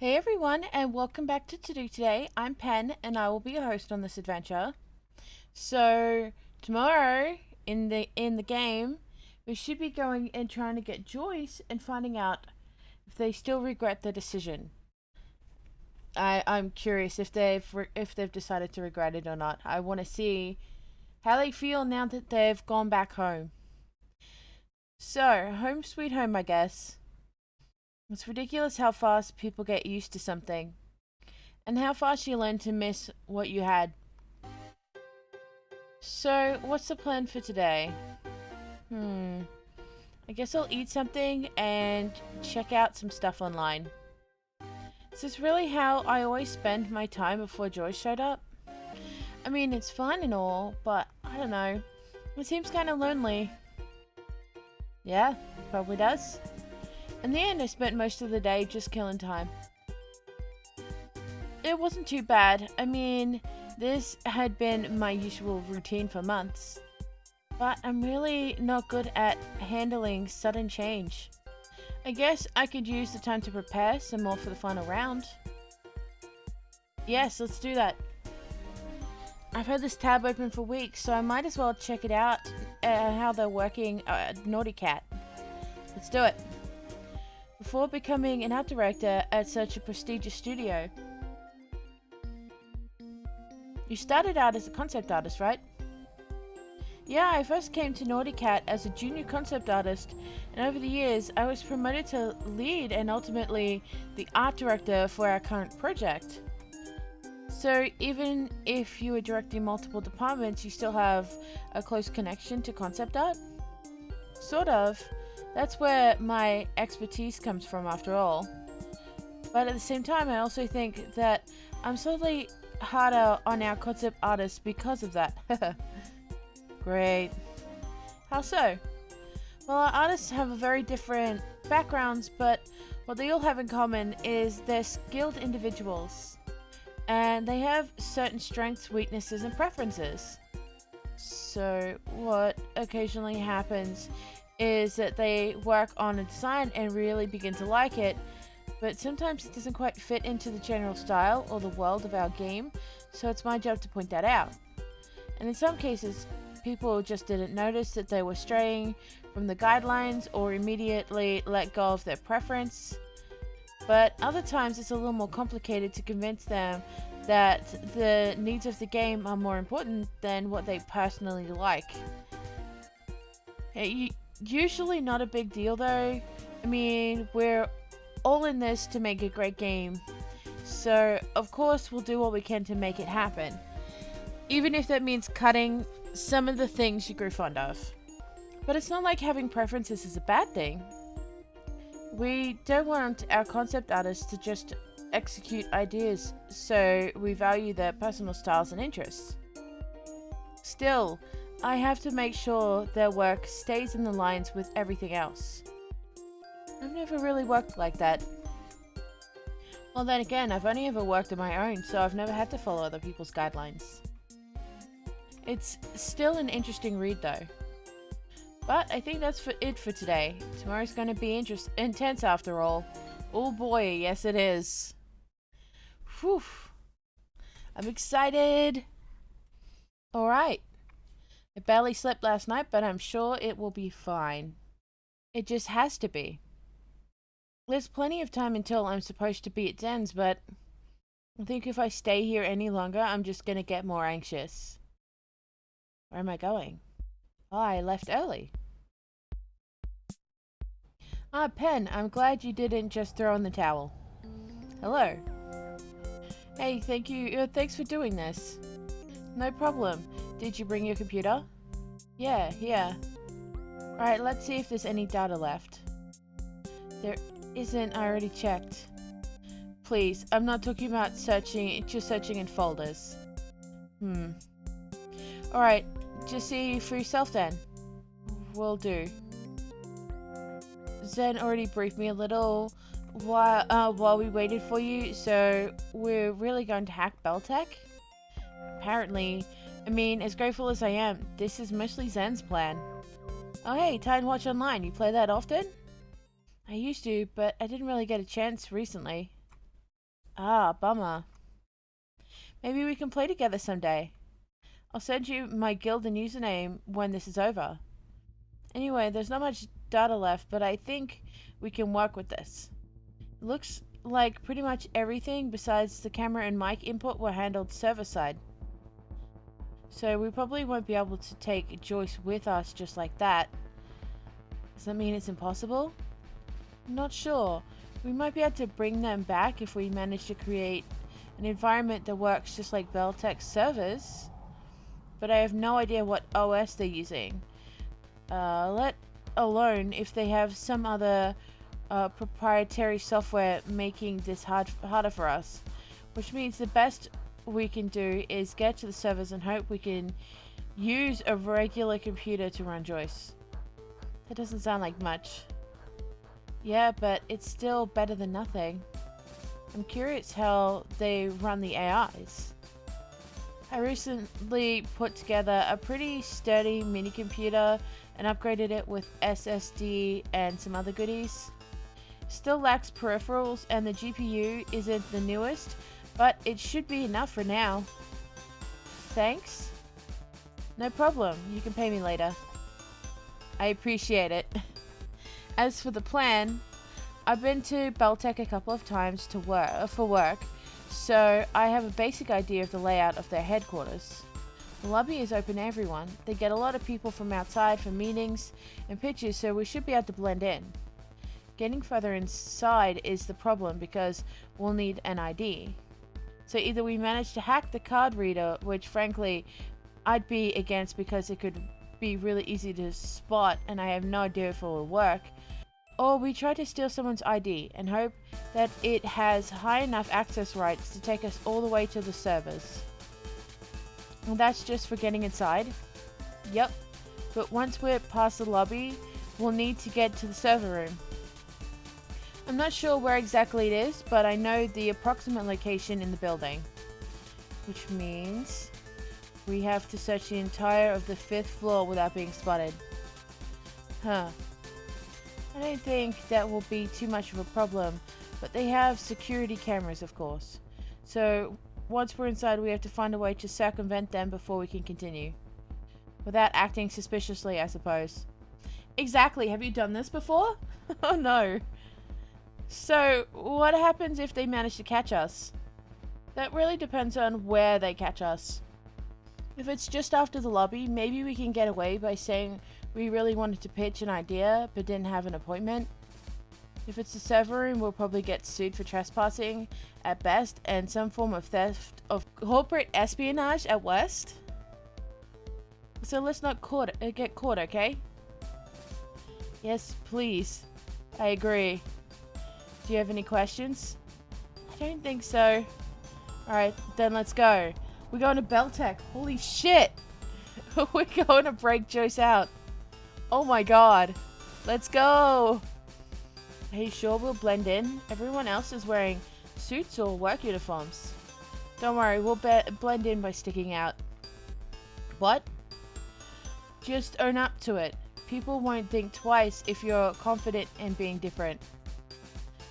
Hey everyone, and welcome back to Todo Today. I'm Pen, and I will be your host on this adventure. So tomorrow in the game, we should be going and trying to get Joyce and finding out if they still regret the decision. I'm curious if they've decided to regret it or not. I want to see how they feel now that they've gone back home. So home sweet home, I guess. It's ridiculous how fast people get used to something, and how fast you learn to miss what you had. So, what's the plan for today? I guess I'll eat something and check out some stuff online. Is this really how I always spend my time before Joy showed up? I mean, it's fun and all, but I don't know. It seems kind of lonely. Yeah, probably does. In the end, I spent most of the day just killing time. It wasn't too bad. I mean, this had been my usual routine for months. But I'm really not good at handling sudden change. I guess I could use the time to prepare some more for the final round. Yes, let's do that. I've had this tab open for weeks, so I might as well check it out, how they're working Naughty Cat. Let's do it. Before becoming an art director at such a prestigious studio. You started out as a concept artist, right? Yeah, I first came to Naughty Cat as a junior concept artist, and over the years I was promoted to lead and ultimately the art director for our current project. So even if you are directing multiple departments, you still have a close connection to concept art? Sort of. That's where my expertise comes from after all. But at the same time, I also think that I'm slightly harder on our concept artists because of that. Great. How so? Well, our artists have a very different backgrounds, but what they all have in common is they're skilled individuals. And they have certain strengths, weaknesses, and preferences. So, what occasionally happens is that they work on a design and really begin to like it, but sometimes it doesn't quite fit into the general style or the world of our game, so it's my job to point that out. And in some cases, people just didn't notice that they were straying from the guidelines or immediately let go of their preference. But other times it's a little more complicated to convince them that the needs of the game are more important than what they personally like. Usually not a big deal though. I mean, we're all in this to make a great game. So, of course, we'll do what we can to make it happen. Even if that means cutting some of the things you grew fond of. But it's not like having preferences is a bad thing. We don't want our concept artists to just execute ideas, so we value their personal styles and interests. Still, I have to make sure their work stays in the lines with everything else. I've never really worked like that. Well, then again, I've only ever worked on my own, so I've never had to follow other people's guidelines. It's still an interesting read though. But I think that's it for today. Tomorrow's going to be intense after all. Oh boy, yes it is. Whew. I'm excited. Alright. I barely slept last night, but I'm sure it will be fine. It just has to be. There's plenty of time until I'm supposed to be at Zen's, but I think if I stay here any longer, I'm just going to get more anxious. Where am I going? Oh, I left early. Ah, Pen, I'm glad you didn't just throw in the towel. Hello. Hey, thank you. Thanks for doing this. No problem. Did you bring your computer? Yeah. Alright, let's see if there's any data left. There isn't, I already checked. Please, I'm not talking about searching, just searching in folders. Alright, just see for yourself then. Will do. Zen already briefed me a little while we waited for you, so we're really going to hack Beltec? Apparently. I mean, as grateful as I am, this is mostly Zen's plan. Oh hey, Time Watch Online, you play that often? I used to, but I didn't really get a chance recently. Ah, bummer. Maybe we can play together someday. I'll send you my guild and username when this is over. Anyway, there's not much data left, but I think we can work with this. It looks like pretty much everything besides the camera and mic input were handled server side. So we probably won't be able to take Joyce with us just like that. Does that mean it's impossible? I'm not sure. We might be able to bring them back if we manage to create an environment that works just like Beltec's servers. But I have no idea what OS they're using. Let alone if they have some other proprietary software making this harder for us. Which means the best we can do is get to the servers and hope we can use a regular computer to run Joyce. That doesn't sound like much. Yeah, but it's still better than nothing. I'm curious how they run the AIs. I recently put together a pretty sturdy mini computer and upgraded it with SSD and some other goodies. Still lacks peripherals and the GPU isn't the newest, but it should be enough for now. Thanks. No problem, you can pay me later. I appreciate it. As for the plan, I've been to Beltec a couple of times for work, so I have a basic idea of the layout of their headquarters. The lobby is open to everyone. They get a lot of people from outside for meetings and pitches, so we should be able to blend in. Getting further inside is the problem because we'll need an ID. So either we manage to hack the card reader, which frankly I'd be against because it could be really easy to spot and I have no idea if it will work, or we try to steal someone's ID and hope that it has high enough access rights to take us all the way to the servers. And that's just for getting inside? Yep, but once we're past the lobby, we'll need to get to the server room. I'm not sure where exactly it is, but I know the approximate location in the building. Which means we have to search the entire of the 5th floor without being spotted. Huh. I don't think that will be too much of a problem, but they have security cameras, of course. So once we're inside, we have to find a way to circumvent them before we can continue. Without acting suspiciously, I suppose. Exactly. Have you done this before? Oh no. So, what happens if they manage to catch us? That really depends on where they catch us. If it's just after the lobby, maybe we can get away by saying we really wanted to pitch an idea but didn't have an appointment. If it's the server room, we'll probably get sued for trespassing at best and some form of theft of corporate espionage at worst. So let's not get caught, okay? Yes, please. I agree. Do you have any questions? I don't think so. Alright, then let's go. We're going to Beltec. Holy shit! We're going to break Joyce out. Oh my god. Let's go! Are you sure we'll blend in? Everyone else is wearing suits or work uniforms. Don't worry, we'll blend in by sticking out. What? Just own up to it. People won't think twice if you're confident in being different.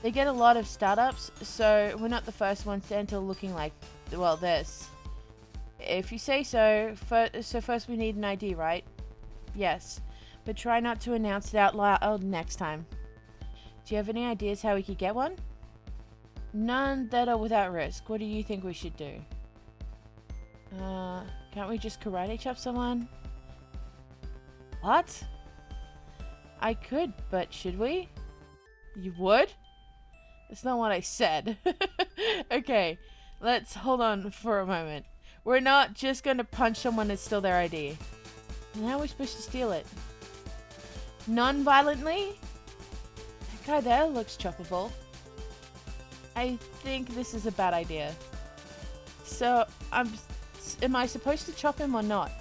They get a lot of startups, so we're not the first ones to enter looking like, well, this. If you say so, first we need an ID, right? Yes, but try not to announce it out loud next time. Do you have any ideas how we could get one? None that are without risk. What do you think we should do? Can't we just karate chop someone? What? I could, but should we? You would? That's not what I said. Okay, let's hold on for a moment. We're not just going to punch someone and steal their ID. And how are we supposed to steal it? Non-violently? That guy there looks choppable. I think this is a bad idea. So, am I supposed to chop him or not?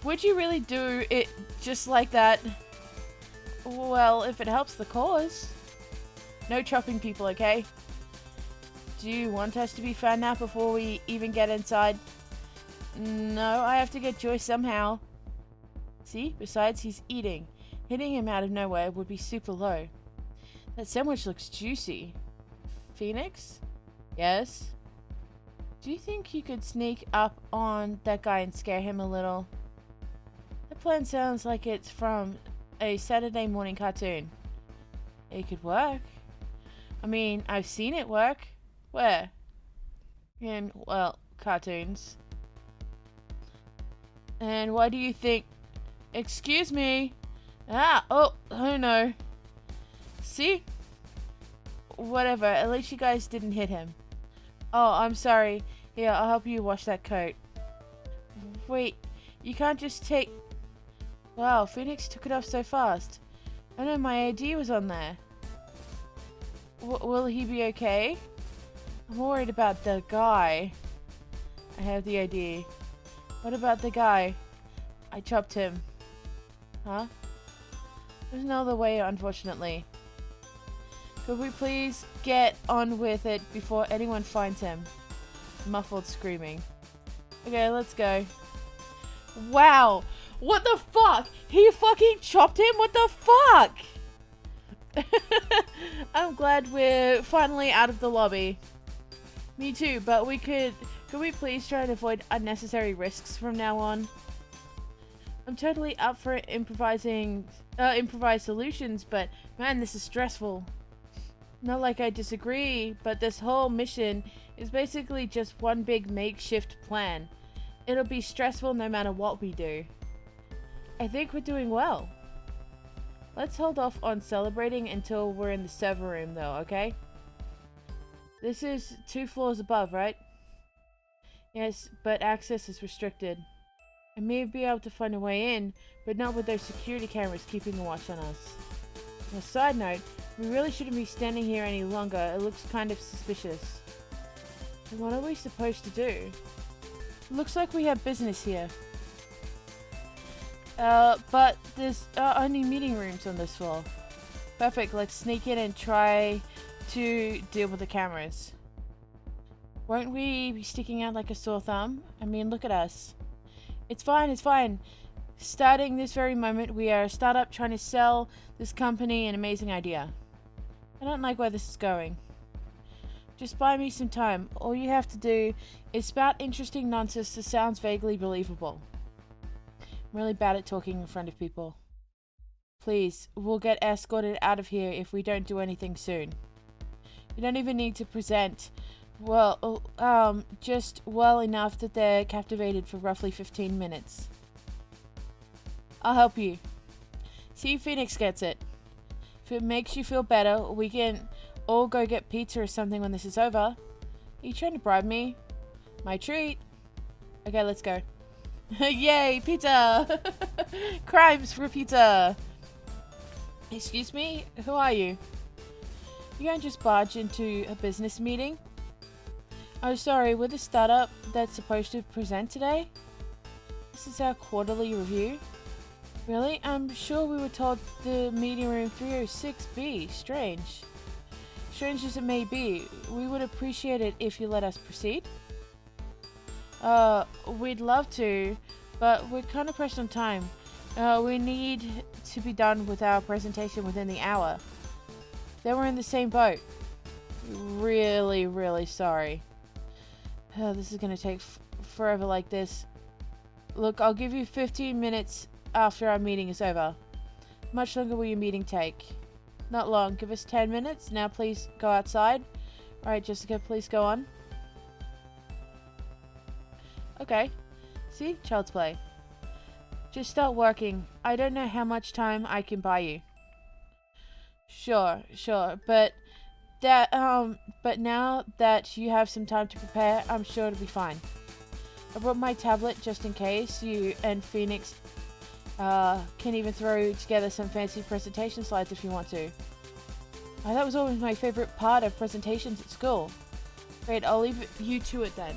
Would you really do it just like that? Well, if it helps the cause. No chopping people, okay? Do you want us to be found out before we even get inside? No, I have to get Joyce somehow. See? Besides, he's eating. Hitting him out of nowhere would be super low. That sandwich looks juicy. Pheonix? Yes? Do you think you could sneak up on that guy and scare him a little? That plan sounds like it's from a Saturday morning cartoon. It could work. I mean, I've seen it work. Where? In, well, cartoons. And why do you think... Excuse me. Oh no. See? Whatever, at least you guys didn't hit him. Oh, I'm sorry. Here, I'll help you wash that coat. Wait, you can't just take... Wow, Pheonix took it off so fast. I know my ID was on there. Will he be okay? I'm worried about the guy. I have the ID. What about the guy? I chopped him. Huh? There's no other way, unfortunately. Could we please get on with it before anyone finds him? Muffled screaming. Okay, let's go. Wow! What the fuck? He fucking chopped him? What the fuck? I'm glad we're finally out of the lobby. Me too, but could we please try and avoid unnecessary risks from now on? I'm totally up for improvised solutions, but man, this is stressful. Not like I disagree, but this whole mission is basically just one big makeshift plan. It'll be stressful no matter what we do. I think we're doing well. Let's hold off on celebrating until we're in the server room though, okay? This is 2 floors above, right? Yes, but access is restricted. I may be able to find a way in, but not with those security cameras keeping a watch on us. On a side note, we really shouldn't be standing here any longer. It looks kind of suspicious. And what are we supposed to do? Looks like we have business here. But there's only meeting rooms on this floor. Perfect, let's sneak in and try to deal with the cameras. Won't we be sticking out like a sore thumb? I mean, look at us. It's fine, it's fine. Starting this very moment, we are a startup trying to sell this company an amazing idea. I don't like where this is going. Just buy me some time. All you have to do is spout interesting nonsense that sounds vaguely believable. I'm really bad at talking in front of people. Please, we'll get escorted out of here if we don't do anything soon. You don't even need to present well, just well enough that they're captivated for roughly 15 minutes. I'll help you. See if Pheonix gets it. If it makes you feel better, we can all go get pizza or something when this is over. Are you trying to bribe me? My treat. Okay, let's go. Yay, pizza! Crimes for pizza! Excuse me? Who are you? You gonna just barge into a business meeting? Oh, sorry, we're the startup that's supposed to present today? This is our quarterly review? Really? I'm sure we were told the meeting room 306B. Strange. Strange as it may be, we would appreciate it if you let us proceed. We'd love to, but we're kind of pressed on time. We need to be done with our presentation within the hour. Then we're in the same boat. Really, really sorry. This is gonna take forever like this. Look, I'll give you 15 minutes after our meeting is over. How much longer will your meeting take? Not long. Give us 10 minutes. Now please go outside. Alright, Jessica, please go on. Okay. See? Child's play. Just start working. I don't know how much time I can buy you. Sure. But now that you have some time to prepare, I'm sure it'll be fine. I brought my tablet just in case. You and Pheonix can even throw together some fancy presentation slides if you want to. That was always my favorite part of presentations at school. Great, I'll leave you to it then.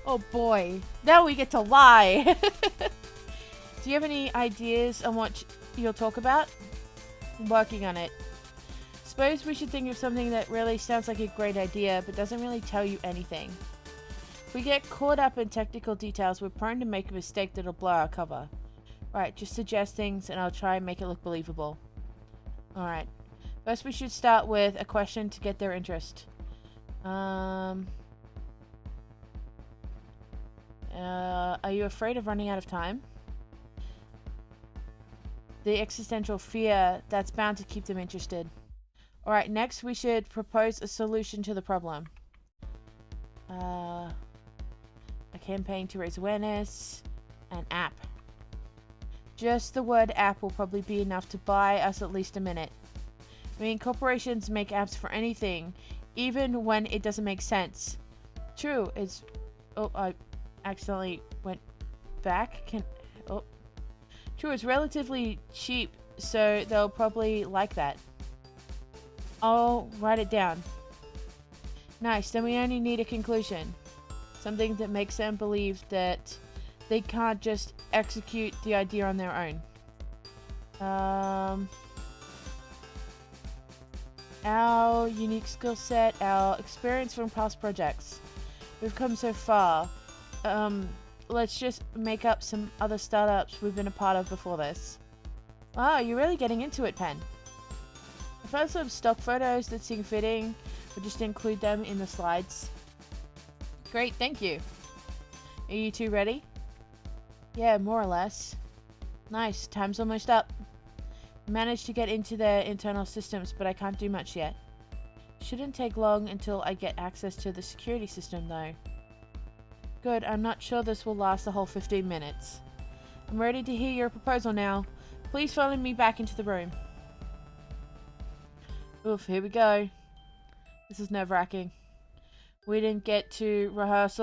Oh boy, now we get to lie! Do you have any ideas on what you'll talk about? I'm working on it. Suppose we should think of something that really sounds like a great idea, but doesn't really tell you anything. If we get caught up in technical details, we're prone to make a mistake that'll blow our cover. Right, just suggest things and I'll try and make it look believable. Alright. First we should start with a question to get their interest. Are you afraid of running out of time? The existential fear that's bound to keep them interested. Alright, next we should propose a solution to the problem. A campaign to raise awareness. An app. Just the word app will probably be enough to buy us at least a minute. I mean, corporations make apps for anything, even when it doesn't make sense. True, it's... Oh, I accidentally went back. True, it's relatively cheap, so they'll probably like that. I'll write it down. Nice, then we only need a conclusion. Something that makes them believe that they can't just execute the idea on their own. Our unique skill set, our experience from past projects. We've come so far. Let's just make up some other startups we've been a part of before this. Wow, you're really getting into it, Pen. I found some stock photos that seem fitting. We'll just include them in the slides. Great, thank you. Are you two ready? Yeah, more or less. Nice, time's almost up. Managed to get into their internal systems, but I can't do much yet. Shouldn't take long until I get access to the security system, though. Good, I'm not sure this will last the whole 15 minutes. I'm ready to hear your proposal now. Please follow me back into the room. Oof, here we go. This is nerve-wracking. We didn't get to rehearse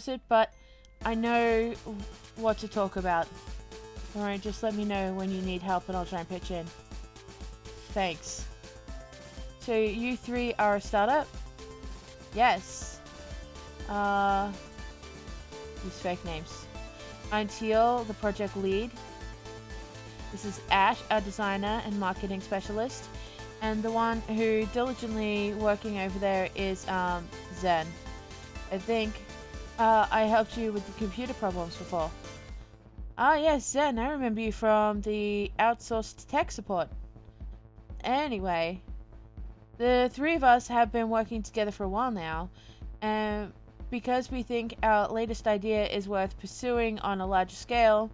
it, but I know what to talk about. Alright, just let me know when you need help and I'll try and pitch in. Thanks. So you three are a startup? Yes. These fake names. I'm Teal, the project lead. This is Ash, our designer and marketing specialist. And the one who diligently working over there is Zen. I think I helped you with the computer problems before. Ah yes, Zen, I remember you from the outsourced tech support. Anyway, the three of us have been working together for a while now, and because we think our latest idea is worth pursuing on a larger scale,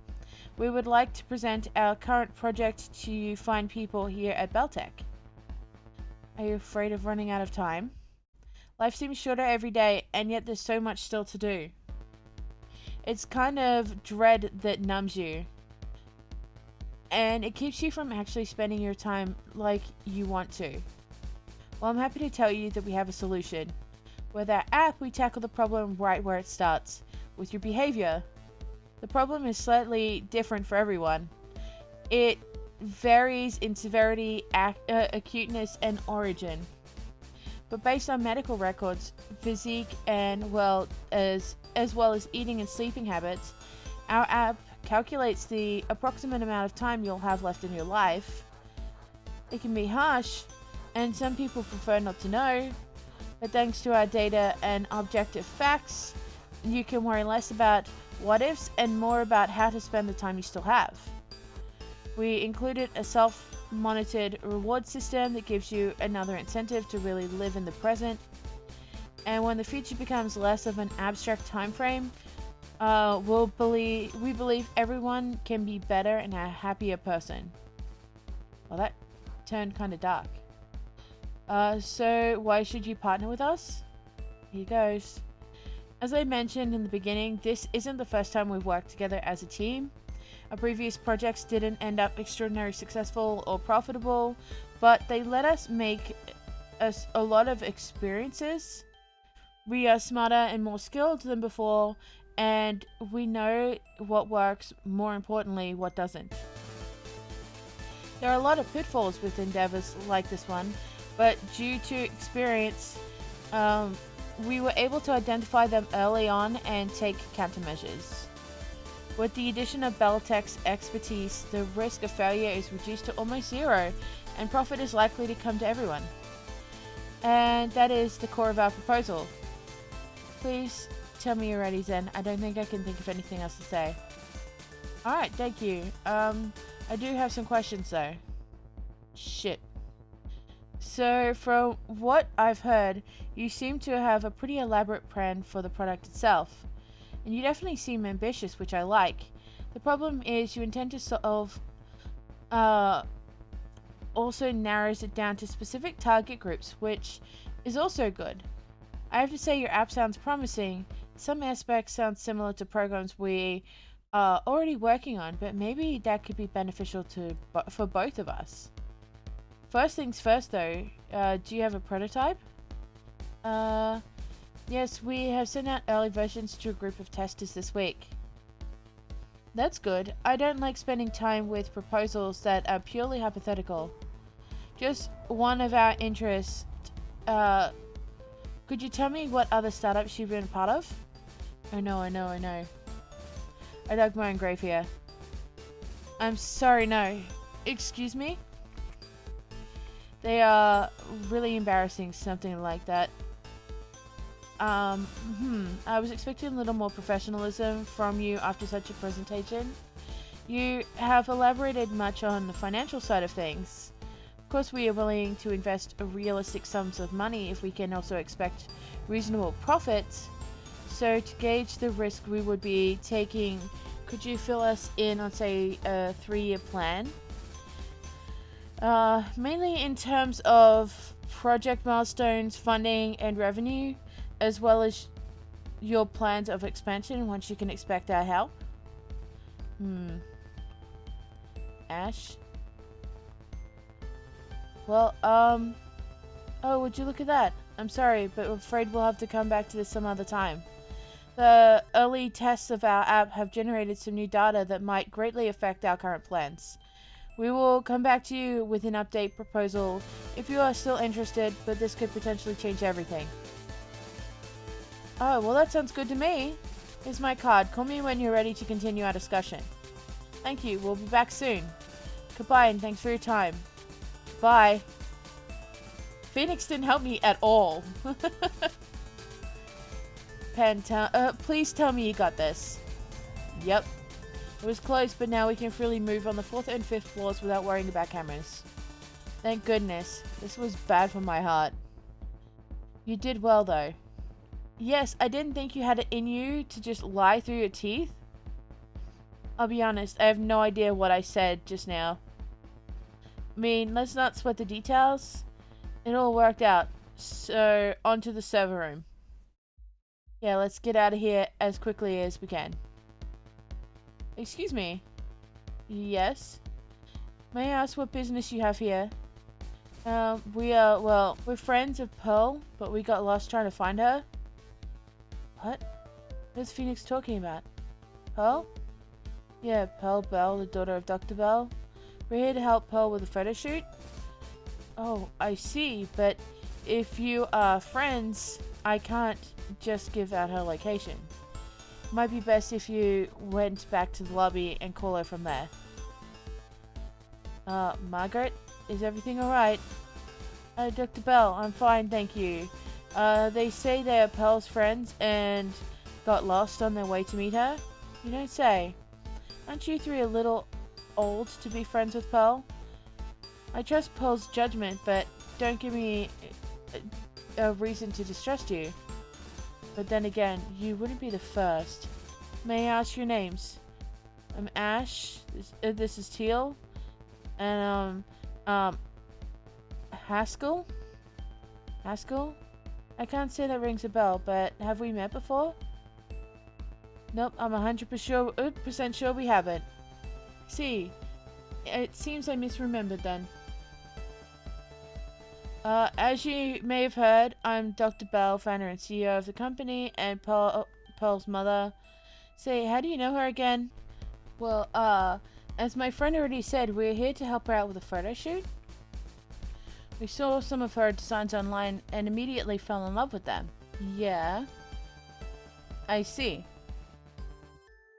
we would like to present our current project to fine people here at Beltec. Are you afraid of running out of time? Life seems shorter every day, and yet there's so much still to do. It's kind of dread that numbs you. And it keeps you from actually spending your time like you want to. Well, I'm happy to tell you that we have a solution. With our app, we tackle the problem right where it starts, with your behavior. The problem is slightly different for everyone. It varies in severity, acuteness, and origin. But based on medical records, physique, and as well as eating and sleeping habits, our app calculates the approximate amount of time you'll have left in your life. It can be harsh, and some people prefer not to know, but thanks to our data and objective facts, you can worry less about what ifs and more about how to spend the time you still have. We included a self-monitored reward system that gives you another incentive to really live in the present. And when the future becomes less of an abstract time frame, we believe everyone can be better and a happier person. Well, that turned kind of dark. So why should you partner with us? Here goes. As I mentioned in the beginning, this isn't the first time we've worked together as a team. Our previous projects didn't end up extraordinarily successful or profitable, but they let us make a lot of experiences. We are smarter and more skilled than before, and we know what works, more importantly, what doesn't. There are a lot of pitfalls with endeavors like this one, but due to experience, we were able to identify them early on and take countermeasures. With the addition of Beltec's expertise, the risk of failure is reduced to almost zero, and profit is likely to come to everyone. And that is the core of our proposal. Please tell me you're ready, Zen. I don't think I can think of anything else to say. Alright, thank you. I do have some questions though. Shit. So, from what I've heard, you seem to have a pretty elaborate plan for the product itself. And you definitely seem ambitious, which I like. The problem is you intend to solve uh, also narrows it down to specific target groups, which is also good. I have to say your app sounds promising. Some aspects sound similar to programs we are already working on, but maybe that could be beneficial for both of us. First things first though, do you have a prototype? Yes, we have sent out early versions to a group of testers this week. That's good. I don't like spending time with proposals that are purely hypothetical. Just one of our interests. Could you tell me what other startups you've been a part of? Oh no, I know. I dug my own grave here. I'm sorry, no. Excuse me? They are really embarrassing, something like that. I was expecting a little more professionalism from you after such a presentation. You have elaborated much on the financial side of things. Of course, we are willing to invest realistic sums of money if we can also expect reasonable profits. So to gauge the risk we would be taking, could you fill us in on, say, a 3-year plan? Mainly in terms of project milestones, funding, and revenue, as well as your plans of expansion once you can expect our help. Ash? Well, oh, would you look at that? I'm sorry, but I'm afraid we'll have to come back to this some other time. The early tests of our app have generated some new data that might greatly affect our current plans. We will come back to you with an update proposal if you are still interested, but this could potentially change everything. Oh, well that sounds good to me. Here's my card. Call me when you're ready to continue our discussion. Thank you. We'll be back soon. Goodbye and thanks for your time. Bye. Pheonix didn't help me at all. Panda, please tell me you got this. Yep. It was close, but now we can freely move on the 4th and 5th floors without worrying about cameras. Thank goodness. This was bad for my heart. You did well, though. Yes, I didn't think you had it in you to just lie through your teeth. I'll be honest, I have no idea what I said just now. I mean, let's not sweat the details. It all worked out. So, onto the server room. Yeah, let's get out of here as quickly as we can. Excuse me. Yes? May I ask what business you have here? We're friends of Pearl, but we got lost trying to find her. What? What's Pheonix talking about? Pearl? Yeah, Pearl Bell, the daughter of Dr. Bell. We're here to help Pearl with a photo shoot. Oh, I see, but if you are friends, I can't just give out her location. Might be best if you went back to the lobby and call her from there. Margaret? Is everything alright? Dr. Bell, I'm fine, thank you. They say they are Pearl's friends and got lost on their way to meet her? You don't say. Aren't you three a little old to be friends with Pearl? I trust Pearl's judgment, but don't give me a reason to distrust you. But then again, you wouldn't be the first. May I ask your names? I'm Ash. This is Teal. And, Haskell? Haskell? I can't say that rings a bell, but have we met before? Nope, I'm 100% sure we haven't. See, it seems I misremembered then. As you may have heard, I'm Dr. Bell, founder and CEO of the company, and Pearl's mother. Say, how do you know her again? Well, as my friend already said, we're here to help her out with a photo shoot. We saw some of her designs online and immediately fell in love with them. Yeah. I see.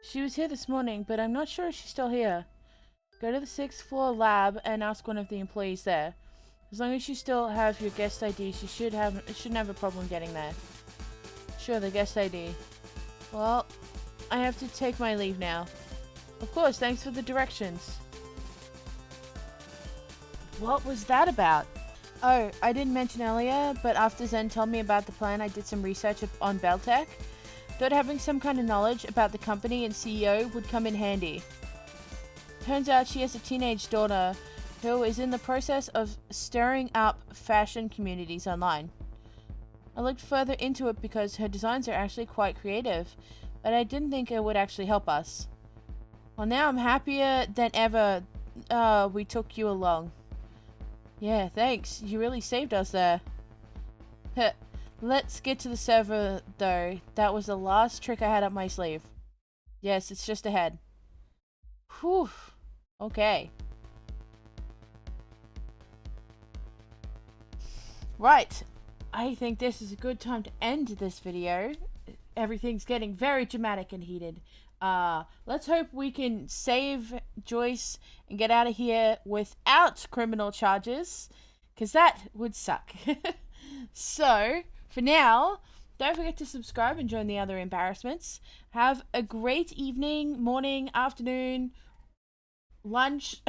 She was here this morning, but I'm not sure if she's still here. Go to the 6th floor lab and ask one of the employees there. As long as you still have your guest ID, she shouldn't have a problem getting there. Sure, the guest ID. Well, I have to take my leave now. Of course, thanks for the directions. What was that about? Oh, I didn't mention earlier, but after Zen told me about the plan, I did some research on Beltec. Thought having some kind of knowledge about the company and CEO would come in handy. Turns out she has a teenage daughter who is in the process of stirring up fashion communities online. I looked further into it because her designs are actually quite creative, but I didn't think it would actually help us. Well, now I'm happier than ever we took you along. Yeah, thanks. You really saved us there. Let's get to the server, though. That was the last trick I had up my sleeve. Yes, it's just ahead. Whew. Okay. Right. I think this is a good time to end this video. Everything's getting very dramatic and heated. Let's hope we can save Joyce and get out of here without criminal charges, because that would suck. So, for now, don't forget to subscribe and join the other embarrassments. Have a great evening, morning, afternoon, lunch.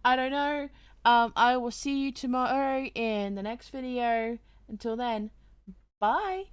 I don't know. I will see you tomorrow in the next video. Until then, bye.